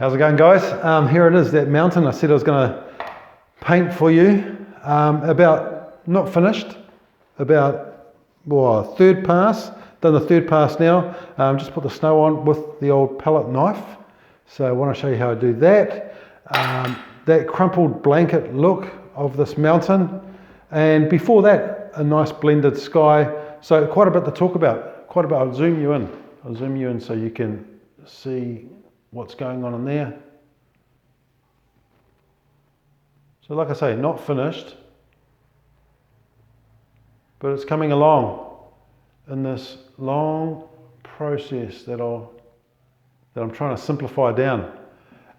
How's it going, guys? Here it is, that mountain I said I was going to paint for you. About, not finished, about third pass. Done the third pass now. Just put the snow on with the old palette knife. So I want to show you how I do that. That crumpled blanket look of this mountain. And before that, a nice blended sky. So quite a bit to talk about. Quite a bit. I'll zoom you in. I'll zoom you in so you can see what's going on in there. So like I say, not finished, but it's coming along in this long process that I'm trying to simplify down.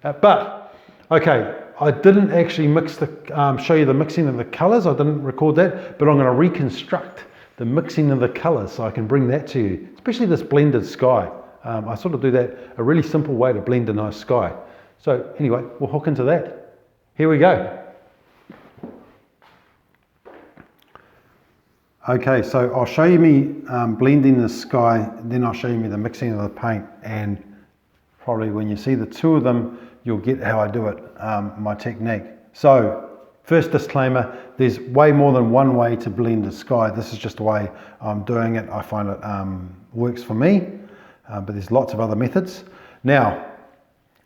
But okay, I didn't actually show you the mixing of the colours. I didn't record that, but I'm going to reconstruct the mixing of the colours so I can bring that to you, especially this blended sky. I sort of do that, a really simple way to blend a nice sky. So anyway, we'll hook into that. Here we go. Okay, so I'll show you me blending the sky, then I'll show you me the mixing of the paint, and probably when you see the two of them, you'll get how I do it, my technique. So, first disclaimer, there's way more than one way to blend the sky. This is just the way I'm doing it. I find it works for me. But there's lots of other methods. Now,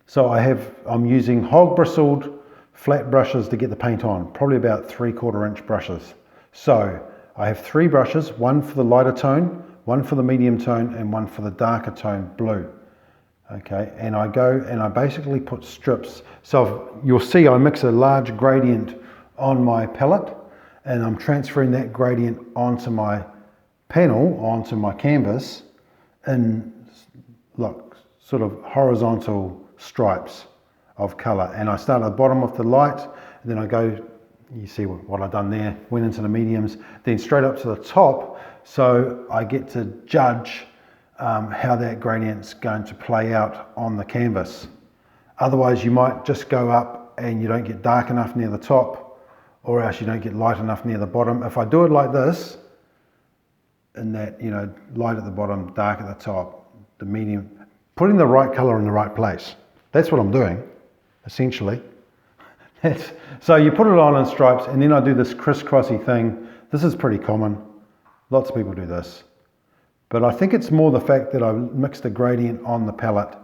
so I'm using hog bristled flat brushes to get the paint on, probably about 3/4 inch brushes. So I have 3 brushes, one for the lighter tone, one for the medium tone, and one for the darker tone blue. Okay, and I go and I basically put strips. So you'll see I mix a large gradient on my palette, and I'm transferring that gradient onto my panel, onto my canvas, in sort of horizontal stripes of colour. And I start at the bottom with the light, and then I go, you see what I've done there, went into the mediums, then straight up to the top, so I get to judge how that gradient's going to play out on the canvas. Otherwise you might just go up and you don't get dark enough near the top, or else you don't get light enough near the bottom. If I do it like this, in that, light at the bottom, dark at the top, the medium, putting the right color in the right place. That's what I'm doing, essentially. So you put it on in stripes, and then I do this crisscrossy thing. This is pretty common. Lots of people do this. But I think it's more the fact that I mix the gradient on the palette,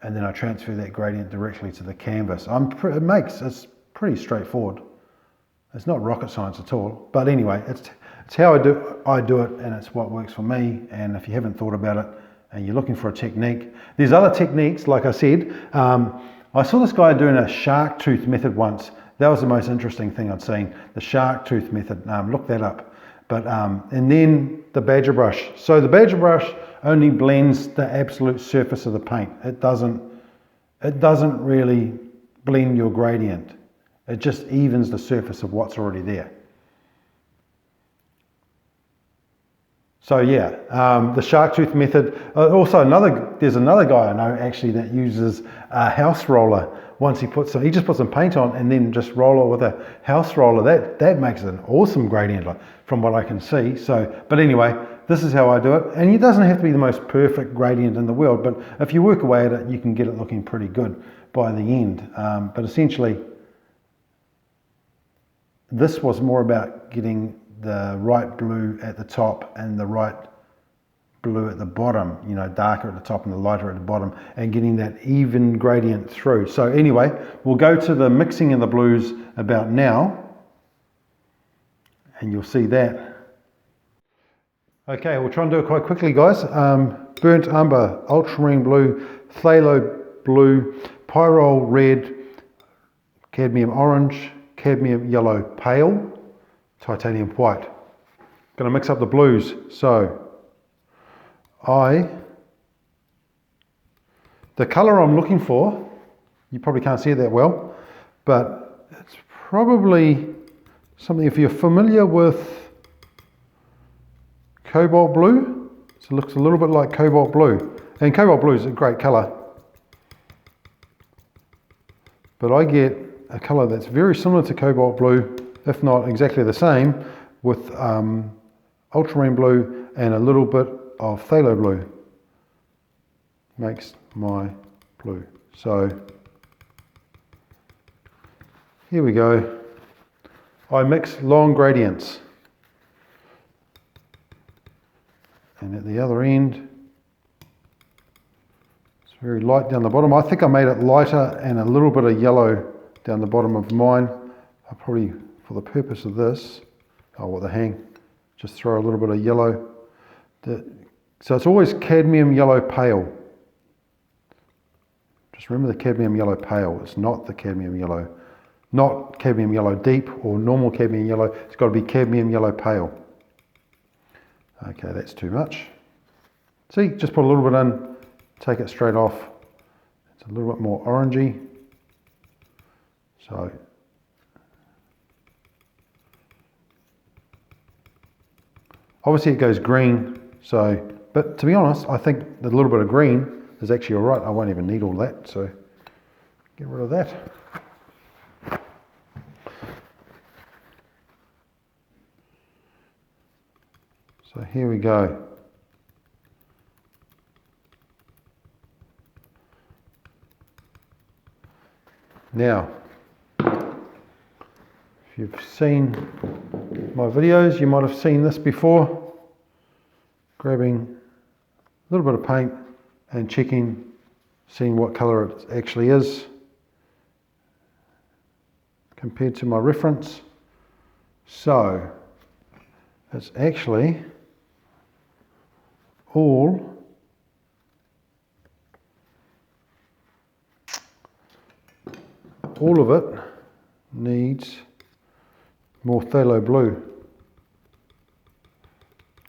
and then I transfer that gradient directly to the canvas. It's pretty straightforward. It's not rocket science at all. But anyway, it's how I do it, and it's what works for me. And if you haven't thought about it and you're looking for a technique, there's other techniques. Like I said, I saw this guy doing a shark tooth method once. That was the most interesting thing I'd seen, the shark tooth method. Look that up. But and then the badger brush. So the badger brush only blends the absolute surface of the paint. It doesn't really blend your gradient. It just evens the surface of what's already there. So yeah, the shark tooth method. Also there's another guy I know actually that uses a house roller. Once he just puts some paint on and then just roll it with a house roller. That makes an awesome gradient from what I can see. So, but anyway, this is how I do it. And it doesn't have to be the most perfect gradient in the world, but if you work away at it, you can get it looking pretty good by the end. But essentially, this was more about getting the right blue at the top and the right blue at the bottom, darker at the top and the lighter at the bottom, and getting that even gradient through. So anyway, we'll go to the mixing of the blues about now, and you'll see that. Okay, we'll try and do it quite quickly, guys. Burnt umber, ultramarine blue, phthalo blue, pyrrole red, cadmium orange, cadmium yellow pale, titanium white. Going to mix up the blues. So the colour I'm looking for, you probably can't see it that well, but it's probably something, if you're familiar with cobalt blue, so it looks a little bit like cobalt blue, and cobalt blue is a great colour, but I get a colour that's very similar to cobalt blue, if not exactly the same, with ultramarine blue and a little bit of phthalo blue. Makes my blue. So here we go. I mix long gradients. And at the other end, it's very light down the bottom. I think I made it lighter and a little bit of yellow down the bottom of mine. I probably, for the purpose of this, what the hang, just throw a little bit of yellow. So it's always cadmium yellow pale. Just remember the cadmium yellow pale. It's not the cadmium yellow, not cadmium yellow deep or normal cadmium yellow. It's got to be cadmium yellow pale. Okay, that's too much. See, just put a little bit in, take it straight off. It's a little bit more orangey. So obviously it goes green, so, but to be honest, I think a little bit of green is actually all right. I won't even need all that, so get rid of that. So here we go. Now, if you've seen my videos, you might have seen this before. Grabbing a little bit of paint and checking, seeing what colour it actually is compared to my reference. So, it's actually all of it needs more phthalo blue.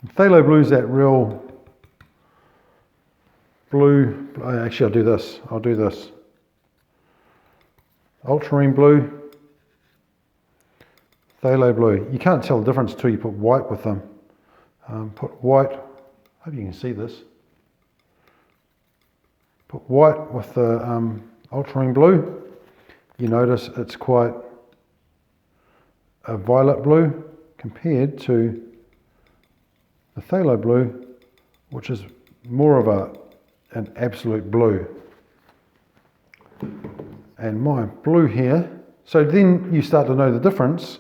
Phthalo blue is that real blue. Actually, I'll do this. Ultramarine blue, phthalo blue. You can't tell the difference until you put white with them. Put white. Hope you can see this. Put white with the ultramarine blue. You notice it's quite a violet blue compared to the phthalo blue, which is more of an absolute blue. And my blue here, so then you start to know the difference.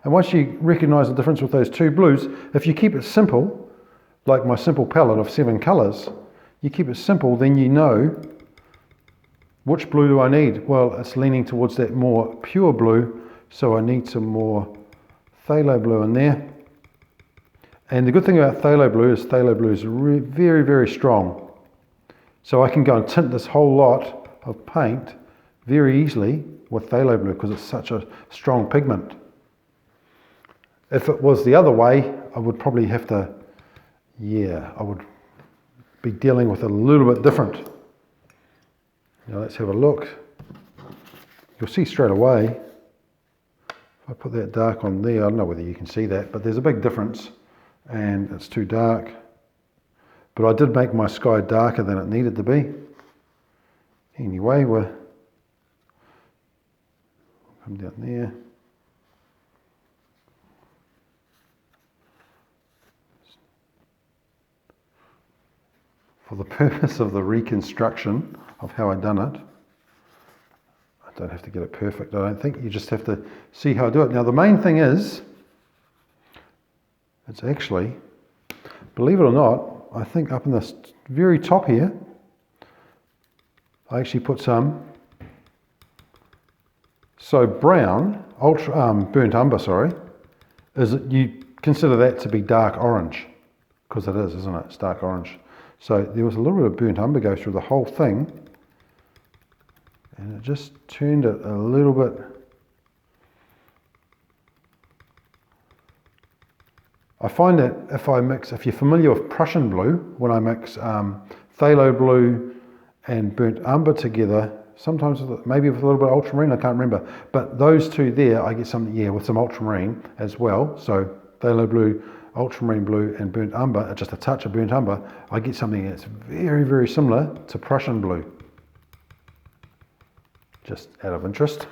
And once you recognize the difference with those two blues, if you keep it simple, like my simple palette of 7 colors, you keep it simple, then you know which blue do I need. Well, it's leaning towards that more pure blue, so I need some more phthalo blue in there. And the good thing about phthalo blue is very, very strong. So I can go and tint this whole lot of paint very easily with phthalo blue because it's such a strong pigment. If it was the other way, I would probably have to, I would be dealing with it a little bit different. Now let's have a look. You'll see straight away, if I put that dark on there, I don't know whether you can see that, but there's a big difference and it's too dark. But I did make my sky darker than it needed to be. Anyway, we'll come down there. For the purpose of the reconstruction of how I've done it, I don't have to get it perfect, I don't think. You just have to see how I do it. Now the main thing is, it's actually, believe it or not, I think up in this very top here, I actually put some, so brown, burnt umber, sorry, is it, you consider that to be dark orange, because it is, isn't it? It's dark orange. So there was a little bit of burnt umber go through the whole thing, and it just turned it a little bit. I find that if you're familiar with Prussian blue, when I mix phthalo blue and burnt umber together, sometimes maybe with a little bit of ultramarine, I can't remember, but those two there, I get something, with some ultramarine as well. So phthalo blue, ultramarine blue and burnt umber, just a touch of burnt umber, I get something that's very, very similar to Prussian blue. Just out of interest.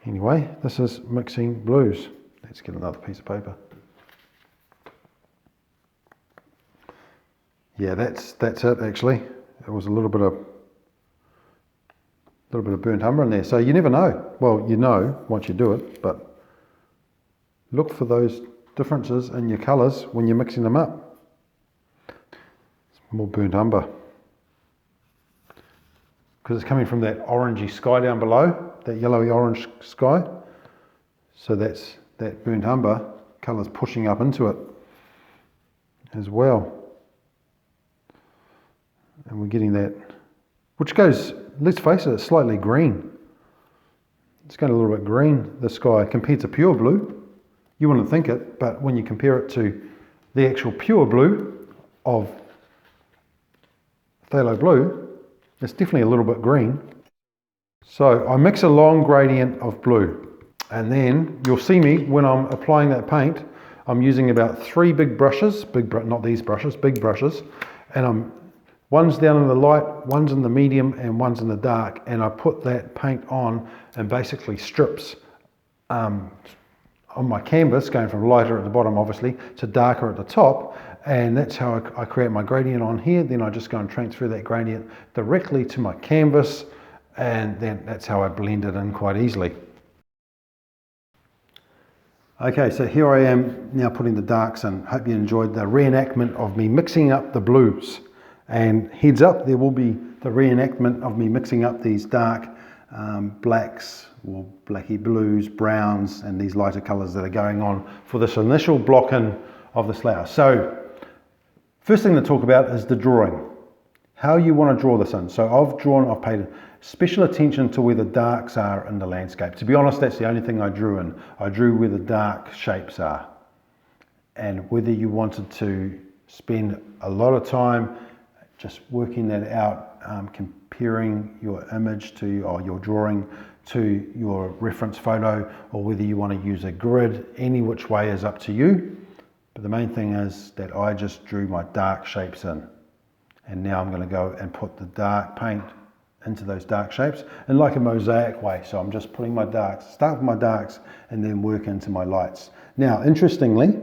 Anyway, this is mixing blues. Let's get another piece of paper. Yeah, that's it actually. It was a little bit of little bit of burnt umber in there. So you never know. Well, you know once you do it, but look for those differences in your colours when you're mixing them up. More burnt umber. Because it's coming from that orangey sky down below, that yellowy orange sky. So that's that burnt umber colour's pushing up into it as well. And we're getting that, which goes, let's face it, it's slightly green. It's going a little bit green, the sky, compared to pure blue. You wouldn't think it, but when you compare it to the actual pure blue of phthalo blue, it's definitely a little bit green. So I mix a long gradient of blue, and then you'll see me when I'm applying that paint, I'm using about 3 big brushes, not these brushes, big brushes, and one's down in the light, one's in the medium, and one's in the dark, and I put that paint on and basically strips on my canvas, going from lighter at the bottom obviously to darker at the top, and that's how I create my gradient on here. Then I just go and transfer that gradient directly to my canvas, and then that's how I blend it in quite easily. Okay, so here I am now putting the darks in. Hope you enjoyed the reenactment of me mixing up the blues. And heads up, there will be the reenactment of me mixing up these dark blacks, or blacky blues, browns, and these lighter colours that are going on for this initial block-in of this layer. So, first thing to talk about is the drawing. How you want to draw this in. So I've paid special attention to where the darks are in the landscape. To be honest, that's the only thing I drew in. I drew where the dark shapes are. And whether you wanted to spend a lot of time just working that out, comparing your image to, or your drawing to your reference photo, or whether you want to use a grid, any which way is up to you. But the main thing is that I just drew my dark shapes in. And now I'm going to go and put the dark paint into those dark shapes in like a mosaic way. So I'm just putting my darks, start with my darks and then work into my lights. Now, interestingly,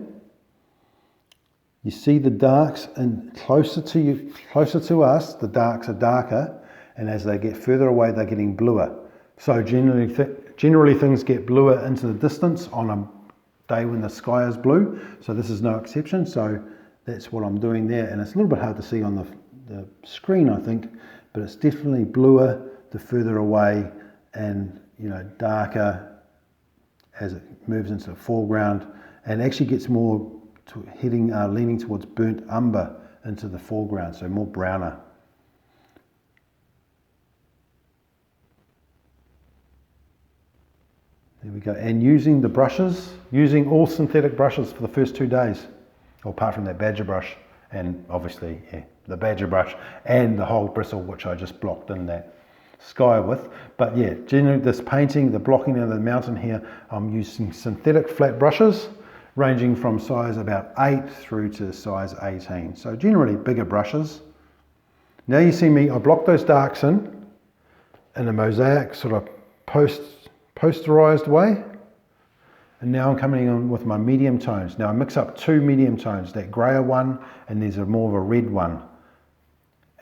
you see the darks and closer to us, the darks are darker, and as they get further away, they're getting bluer. So generally things get bluer into the distance on a day when the sky is blue. So this is no exception. So that's what I'm doing there, and it's a little bit hard to see on the screen, I think, but it's definitely bluer the further away, and darker as it moves into the foreground, and actually gets more to leaning towards burnt umber into the foreground, so more browner. There we go, and using the brushes, using all synthetic brushes for the first 2 days, apart from that badger brush, and obviously, the badger brush and the Hog Bristle, which I just blocked in that sky with. But yeah, generally this painting, the blocking of the mountain here, I'm using synthetic flat brushes, ranging from size about 8 through to size 18. So generally bigger brushes. Now you see me, I block those darks in a mosaic sort of posterized way. And now I'm coming in with my medium tones. Now I mix up 2 medium tones, that grayer one, and there's more of a red one.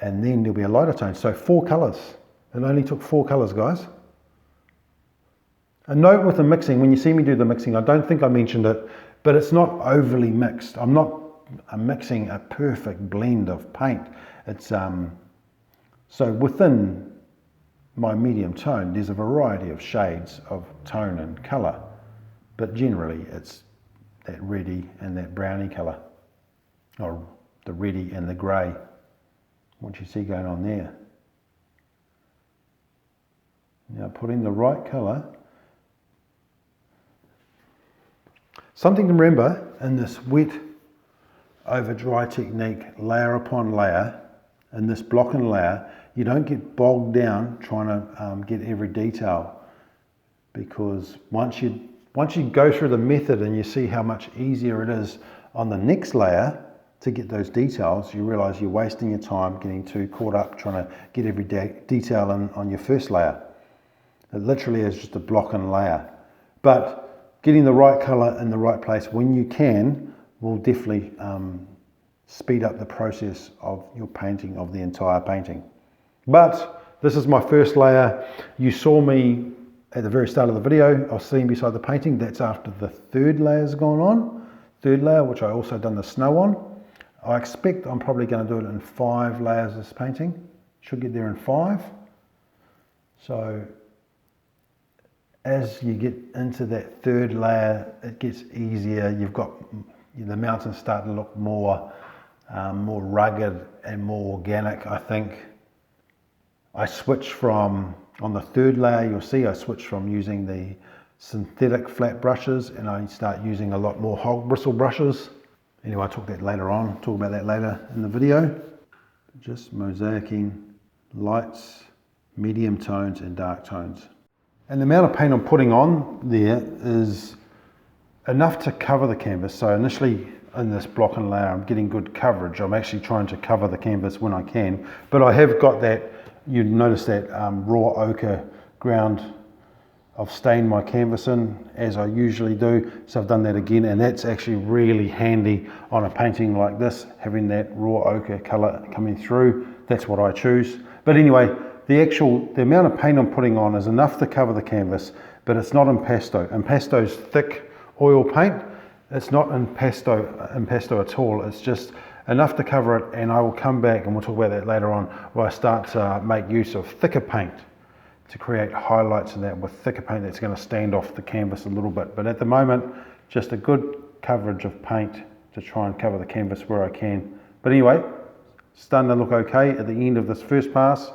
And then there'll be a lighter tone. So 4 colours. It only took 4 colours, guys. A note with the mixing, when you see me do the mixing, I don't think I mentioned it, but it's not overly mixed. I'm mixing a perfect blend of paint. It's so within my medium tone, there's a variety of shades of tone and colour. But generally it's that reddy and that browny colour, or the reddy and the grey, what you see going on there. Now putting the right colour. Something to remember in this wet over dry technique, layer upon layer, in this block and layer, you don't get bogged down trying to get every detail, because once you go through the method and you see how much easier it is on the next layer to get those details, you realise you're wasting your time getting too caught up trying to get every detail on your first layer. It literally is just a block and layer. But getting the right colour in the right place when you can will definitely speed up the process of your painting of the entire painting. But This is my first layer. You saw me at the very start of the video, I was sitting beside the painting. That's after the third layer's gone on. Third layer, which I also done the snow on. I expect I'm probably going to do it in 5 layers, this painting. Should get there in 5. So as you get into that third layer, it gets easier. You've got the mountains start to look more rugged and more organic, I think. I switch from, on the third layer, you'll see I switch from using the synthetic flat brushes and I start using a lot more hog bristle brushes. Anyway, I'll talk about that later in the video. Just mosaicing lights, medium tones and dark tones. And the amount of paint I'm putting on there is enough to cover the canvas. So initially in this block and layer, I'm getting good coverage. I'm actually trying to cover the canvas when I can, but I have got that, you'd notice that raw ochre ground I've stained my canvas in as I usually do. So I've done that again, and that's actually really handy on a painting like this, having that raw ochre color coming through. That's what I choose. But anyway, the amount of paint I'm putting on is enough to cover the canvas, but it's not impasto. Impasto's thick oil paint. It's not impasto at all. It's just enough to cover it, and I will come back and we'll talk about that later on, where I start to make use of thicker paint to create highlights in that with thicker paint that's going to stand off the canvas a little bit. But at the moment, just a good coverage of paint to try and cover the canvas where I can. But anyway, it's starting to look okay at the end of this first pass.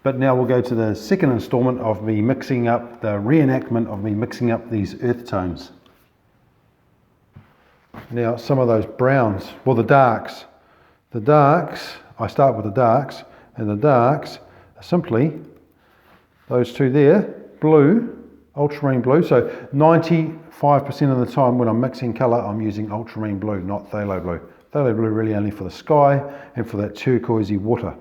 But now we'll go to the second installment of me mixing up, the reenactment of me mixing up these earth tones. Now some of those browns, well the darks, I start with the darks, and the darks are simply those two there, blue, ultramarine blue. So 95% of the time when I'm mixing colour, I'm using ultramarine blue, not phthalo blue. Phthalo blue really only for the sky and for that turquoisey water.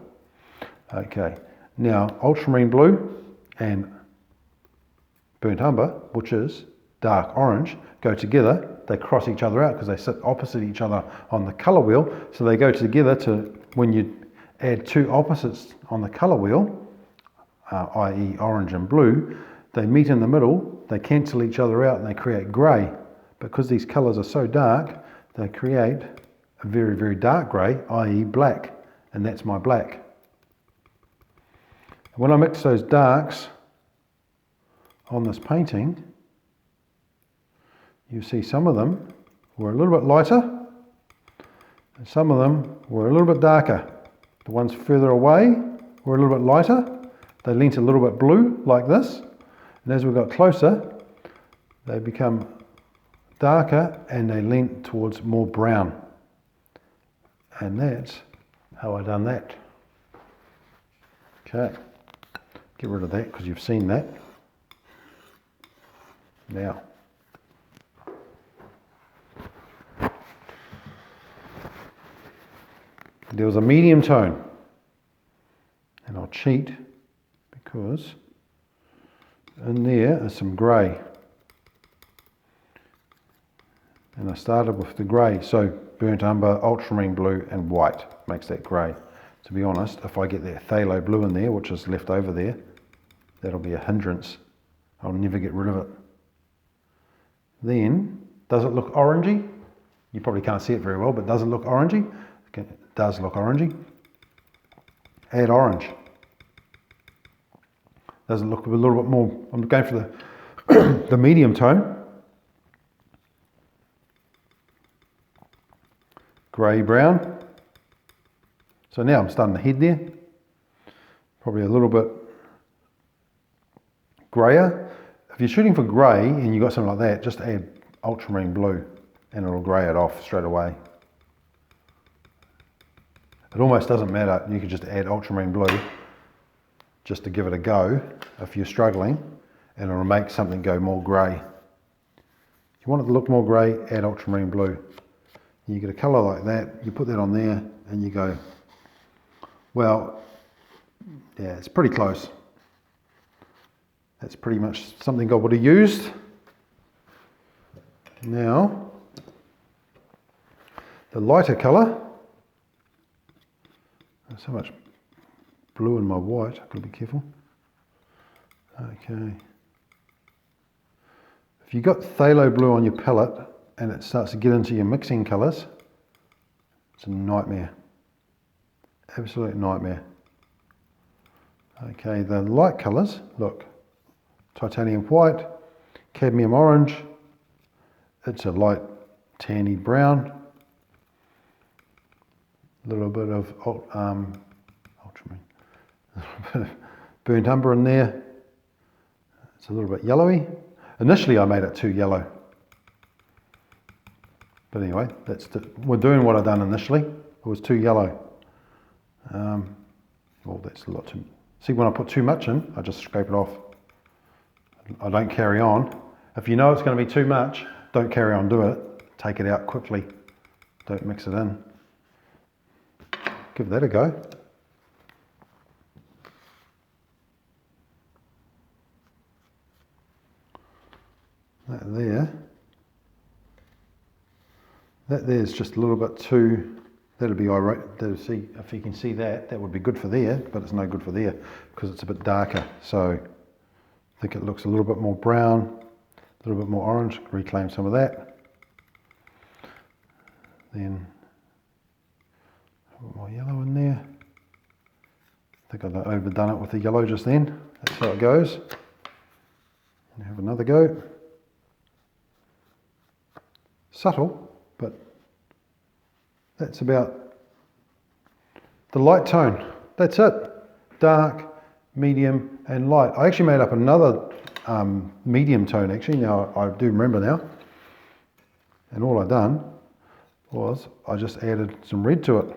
Okay, now ultramarine blue and burnt umber, which is dark orange, go together. They cross each other out because they sit opposite each other on the colour wheel. So they go together to, when you add two opposites on the colour wheel, i.e. orange and blue, they meet in the middle, they cancel each other out and they create grey. Because these colours are so dark, they create a very, very dark grey, i.e. black, and that's my black. When I mix those darks on this painting, you see some of them were a little bit lighter and some of them were a little bit darker. The ones further away were a little bit lighter. They leant a little bit blue like this, and as we got closer they become darker and they leant towards more brown, and that's how I done that. Okay, get rid of that because you've seen that. Now there was a medium tone, and I'll cheat because in there is some grey, and I started with the grey, so burnt umber, ultramarine blue and white makes that grey. To be honest, if I get that phthalo blue in there, which is left over there, that'll be a hindrance. I'll never get rid of it. Then, does it look orangey? You probably can't see it very well, but does it look orangey? Okay, it does look orangey. Add orange. Does it look a little bit more, I'm going for the medium tone. Grey brown. So now I'm starting to head there. Probably a little bit greyer. If you're shooting for grey and you've got something like that, just add ultramarine blue and it'll grey it off straight away. It almost doesn't matter, you could just add ultramarine blue just to give it a go if you're struggling, and it'll make something go more grey. If you want it to look more grey, add ultramarine blue. You get a colour like that, you put that on there and you go, well, yeah, it's pretty close. That's pretty much something I would have used. Now, the lighter colour, so much blue in my white. I've got to be careful. Okay. If you've got phthalo blue on your palette and it starts to get into your mixing colours, it's a nightmare. Absolute nightmare. Okay, the light colours, look, titanium white, cadmium orange, it's a light tanny brown, a little bit of ultramarine, a little bit of burnt umber in there. It's a little bit yellowy. Initially I made it too yellow, but anyway, we're doing what I've done initially. It was too yellow. Well, that's a lot too. See, when I put too much in, I just scrape it off. I don't carry on. If you know it's going to be too much, don't carry on, do it. Take it out quickly. Don't mix it in. Give that a go. That there's just a little bit too. That'll be alright. See if you can see that. That would be good for there, but it's no good for there because it's a bit darker. So I think it looks a little bit more brown, a little bit more orange. Reclaim some of that. Then a bit more yellow in there. I think I've overdone it with the yellow just then. That's how it goes. And have another go. Subtle, but that's about the light tone. That's it. Dark, medium, and light. I actually made up another medium tone actually. Now I do remember now. And all I've done was I just added some red to it.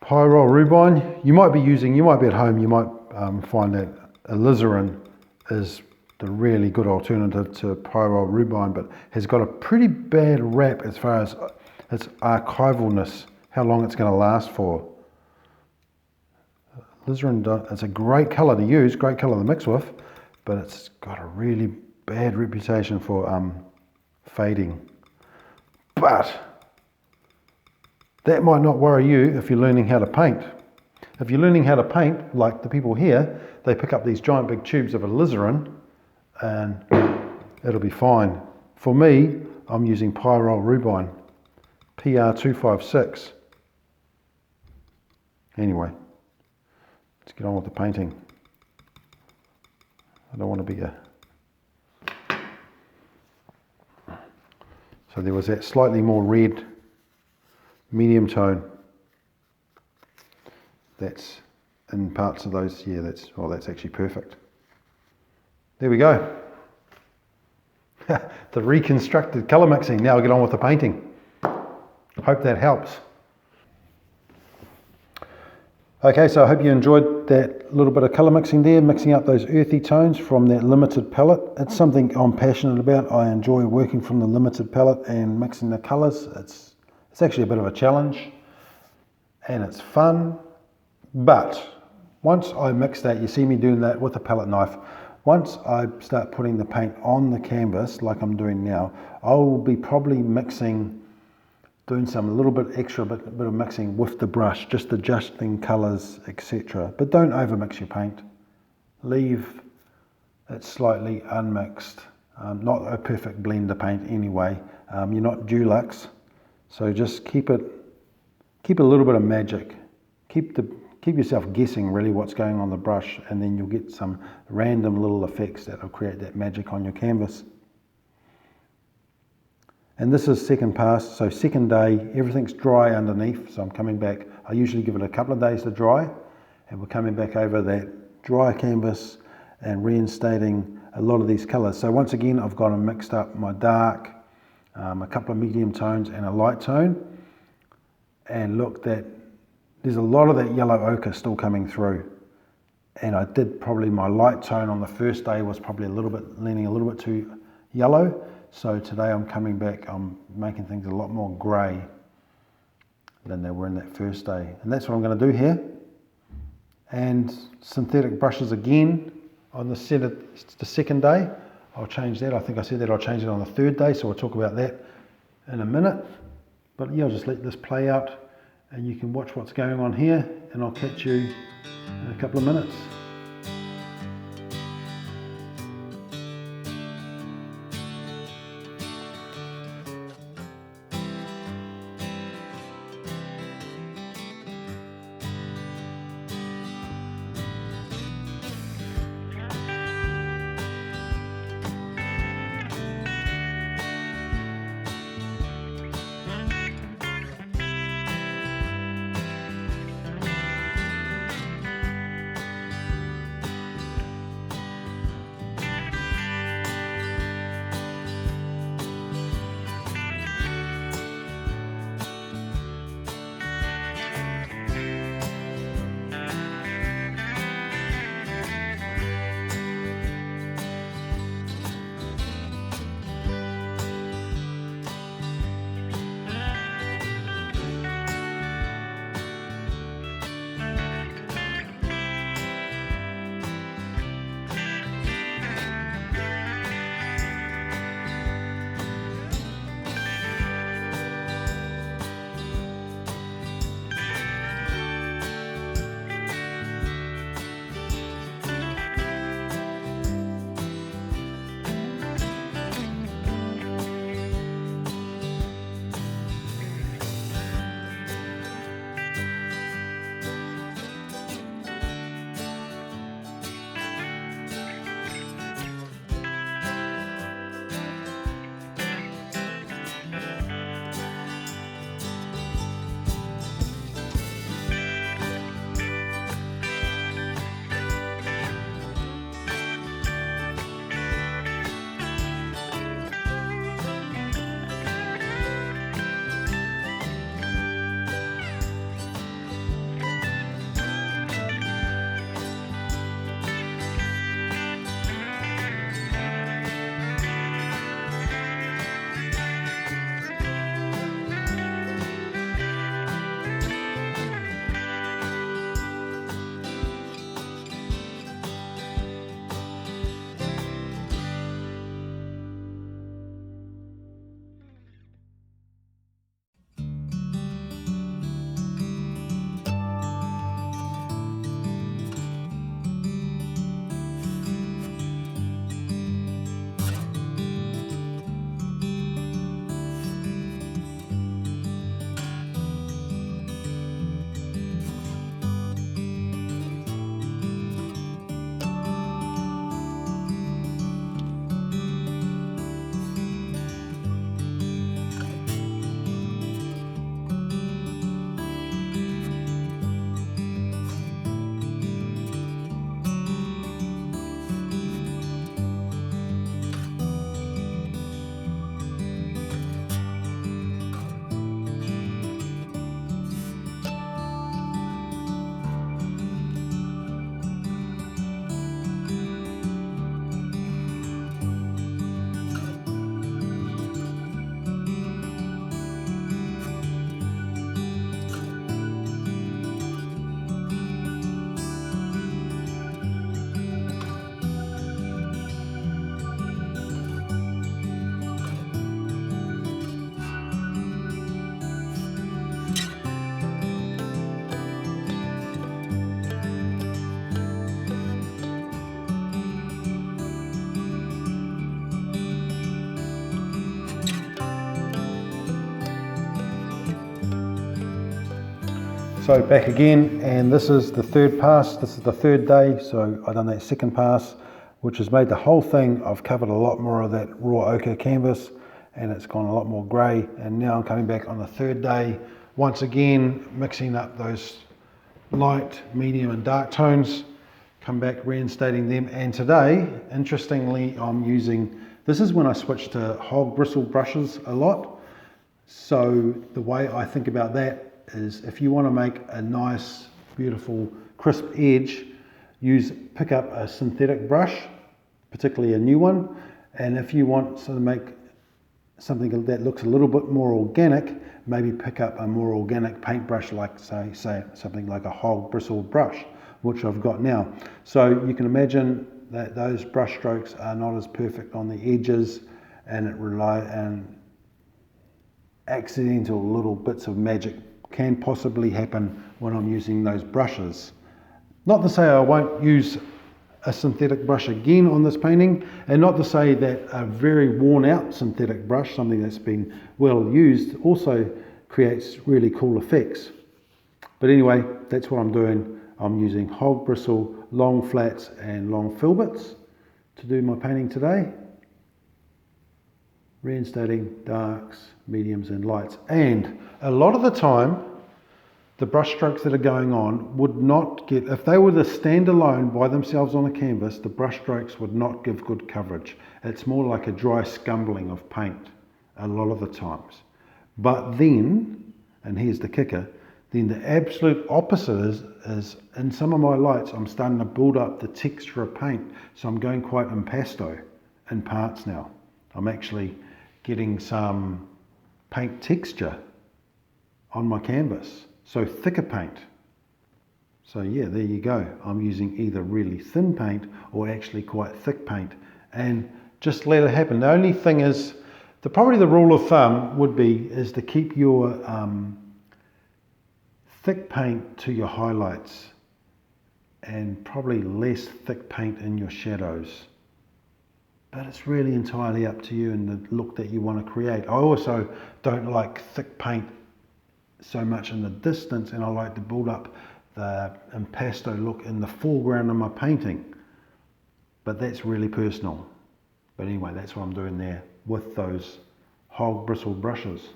Pyrrole Rubine. You might be at home, you might find that alizarin is the really good alternative to Pyrrole Rubine, but has got a pretty bad rap as far as its archivalness, how long it's going to last for. Alizarin, it's a great colour to use, great colour to mix with, but it's got a really bad reputation for fading. But that might not worry you if you're learning how to paint. If you're learning how to paint, like the people here, they pick up these giant big tubes of alizarin and it'll be fine. For me, I'm using Pyrrole Rubine, PR256. Anyway, let's get on with the painting. I don't want to be a... So there was that slightly more red medium tone. That's in parts of those, yeah, that's actually perfect. There we go. The reconstructed colour mixing. Now I'll get on with the painting. Hope that helps. Okay, so I hope you enjoyed that little bit of colour mixing there, mixing up those earthy tones from that limited palette. It's something I'm passionate about. I enjoy working from the limited palette and mixing the colours. It's actually a bit of a challenge and it's fun, but once I mix that, you see me doing that with a palette knife. Once I start putting the paint on the canvas, like I'm doing now, I will be probably mixing, doing some a little bit extra bit of mixing with the brush, just adjusting colours, etc. But don't overmix your paint. Leave it slightly unmixed. Not a perfect blend of paint anyway. You're not Dulux, so just keep a little bit of magic. Keep yourself guessing really what's going on the brush, and then you'll get some random little effects that will create that magic on your canvas. And this is second pass, so second day, everything's dry underneath, so I'm coming back. I usually give it a couple of days to dry, and we're coming back over that dry canvas and reinstating a lot of these colours. So once again, I've got them mixed up, my dark, a couple of medium tones and a light tone. And look, there's a lot of that yellow ochre still coming through. And I did probably, my light tone on the first day was probably leaning a little bit too yellow. So today I'm coming back, I'm making things a lot more grey than they were in that first day. And that's what I'm going to do here. And synthetic brushes again on the second day. I'll change that. I think I said that I'll change it on the third day, so we'll talk about that in a minute. But yeah, I'll just let this play out and you can watch what's going on here, and I'll catch you in a couple of minutes. So back again, and this is the third pass. This is the third day, so I've done that second pass, which has made the whole thing, I've covered a lot more of that raw ochre canvas, and it's gone a lot more grey. And now I'm coming back on the third day, once again mixing up those light, medium and dark tones, come back reinstating them. And today, interestingly, I'm using, this is when I switched to hog bristle brushes a lot. So the way I think about that is, if you want to make a nice, beautiful, crisp edge, pick up a synthetic brush, particularly a new one. And if you want to make something that looks a little bit more organic, maybe pick up a more organic paintbrush, like say something like a hog bristle brush, which I've got now. So you can imagine that those brush strokes are not as perfect on the edges, and accidental little bits of magic can possibly happen when I'm using those brushes. Not to say I won't use a synthetic brush again on this painting, and not to say that a very worn out synthetic brush, something that's been well used, also creates really cool effects. But anyway, that's what I'm doing. I'm using Hog Bristle Long Flats and Long Filberts to do my painting today. Reinstating darks, mediums and lights. And a lot of the time, the brush strokes that are going on would not get, if they were to stand alone by themselves on a canvas, the brush strokes would not give good coverage. It's more like a dry scumbling of paint a lot of the times. But then, and here's the kicker, then the absolute opposite is in some of my lights, I'm starting to build up the texture of paint. So I'm going quite impasto in parts now. I'm actually getting some paint texture on my canvas. So thicker paint. So yeah, there you go. I'm using either really thin paint or actually quite thick paint, and just let it happen. The only thing is, probably the rule of thumb would be is to keep your thick paint to your highlights and probably less thick paint in your shadows. But it's really entirely up to you and the look that you want to create. I also don't like thick paint so much in the distance, and I like to build up the impasto look in the foreground of my painting. But that's really personal. But anyway, that's what I'm doing there with those Hog Bristle brushes.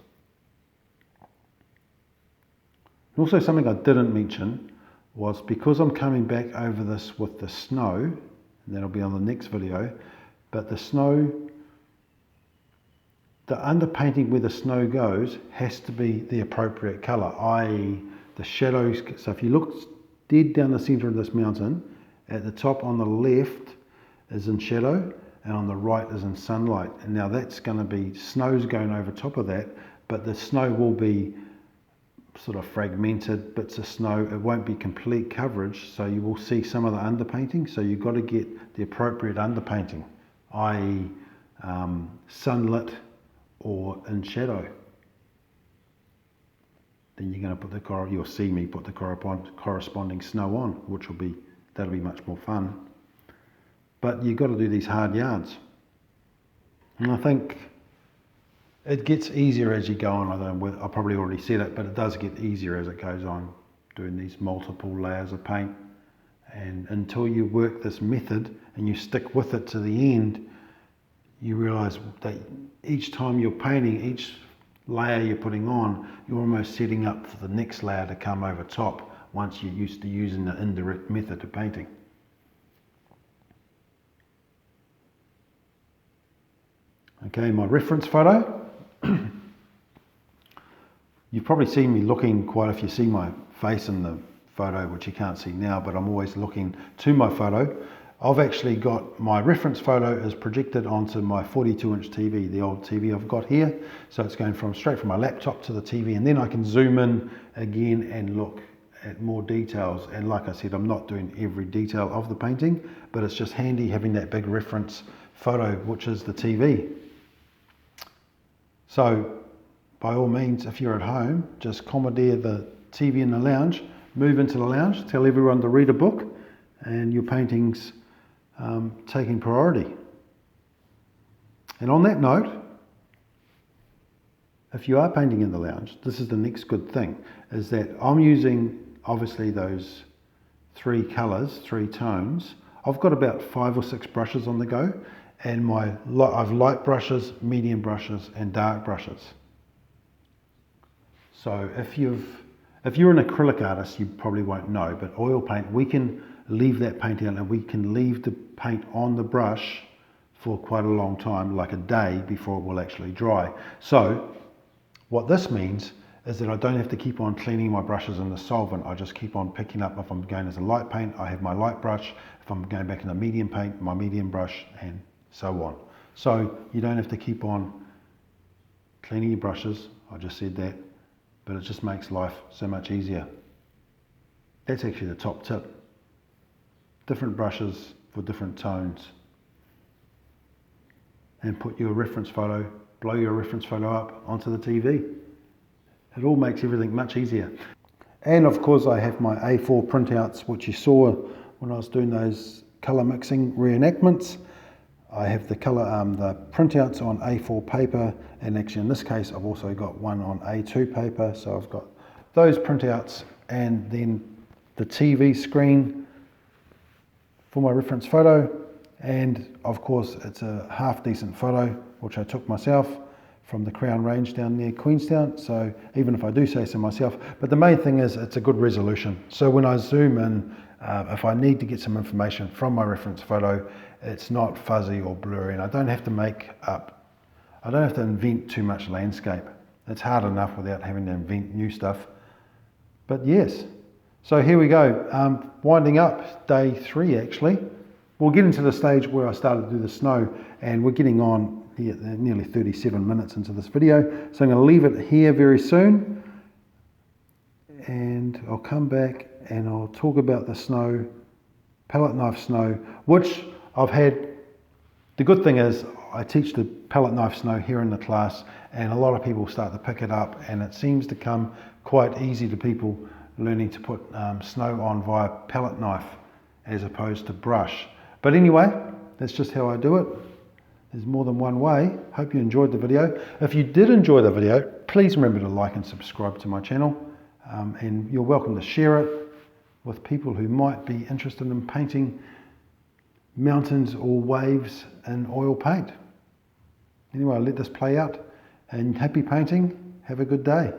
Also, something I didn't mention was, because I'm coming back over this with the snow, and that'll be on the next video, but the snow, the underpainting where the snow goes has to be the appropriate colour, i.e. the shadows. So if you look dead down the centre of this mountain, at the top on the left is in shadow and on the right is in sunlight. And now that's going to be, snow's going over top of that, but the snow will be sort of fragmented bits of snow. It won't be complete coverage, so you will see some of the underpainting. So you've got to get the appropriate underpainting, i.e. sunlit or in shadow. Then you're going to put the you'll see me put the corresponding snow on, which that'll be much more fun. But you've got to do these hard yards, and I think it gets easier as you go on. I probably already said it, but it does get easier as it goes on, doing these multiple layers of paint. And until you work this method and you stick with it to the end, you realize that each time you're painting, each layer you're putting on, you're almost setting up for the next layer to come over top once you're used to using the indirect method of painting. Okay, my reference photo. You've probably seen me looking quite, if you see my face in the photo, which you can't see now, but I'm always looking to my photo. I've actually got my reference photo is projected onto my 42-inch TV, the old TV I've got here. So it's going straight from my laptop to the TV, and then I can zoom in again and look at more details. And like I said, I'm not doing every detail of the painting, but it's just handy having that big reference photo, which is the TV. So by all means, if you're at home, just commandeer the TV in the lounge, move into the lounge, tell everyone to read a book, and your painting's taking priority. And on that note, if you are painting in the lounge, this is the next good thing, is that I'm using obviously those 3 colours, 3 tones. I've got about 5 or 6 brushes on the go, and I've light brushes, medium brushes and dark brushes. So if you're an acrylic artist, you probably won't know, but oil paint, we can leave that paint out and we can leave the paint on the brush for quite a long time, like a day, before it will actually dry. So what this means is that I don't have to keep on cleaning my brushes in the solvent. I just keep on picking up. If I'm going as a light paint, I have my light brush. If I'm going back in a medium paint, my medium brush, and so on. So you don't have to keep on cleaning your brushes. I just said that, but it just makes life so much easier. That's actually the top tip. Different brushes for different tones. And put your reference photo, blow your reference photo up onto the TV. It all makes everything much easier. And of course I have my A4 printouts, which you saw when I was doing those colour mixing reenactments. I have the the printouts on A4 paper, and actually in this case I've also got one on A2 paper, so I've got those printouts and then the TV screen for my reference photo, and of course it's a half decent photo which I took myself from the Crown Range down near Queenstown, so even if I do say so myself, but the main thing is it's a good resolution, so when I zoom in, if I need to get some information from my reference photo, it's not fuzzy or blurry, and I don't have to invent too much landscape. It's hard enough without having to invent new stuff. But yes, so here we go, winding up day 3 actually. We'll get into the stage where I started to do the snow, and we're getting on here, nearly 37 minutes into this video, so I'm going to leave it here very soon, and I'll come back and I'll talk about the snow, palette knife snow, which I've had. The good thing is I teach the palette knife snow here in the class, and a lot of people start to pick it up, and it seems to come quite easy to people learning to put snow on via palette knife as opposed to brush. But anyway, that's just how I do it. There's more than one way. Hope you enjoyed the video. If you did enjoy the video, please remember to like and subscribe to my channel, and you're welcome to share it with people who might be interested in painting mountains or waves in oil paint. Anyway, I'll let this play out, and happy painting. Have a good day.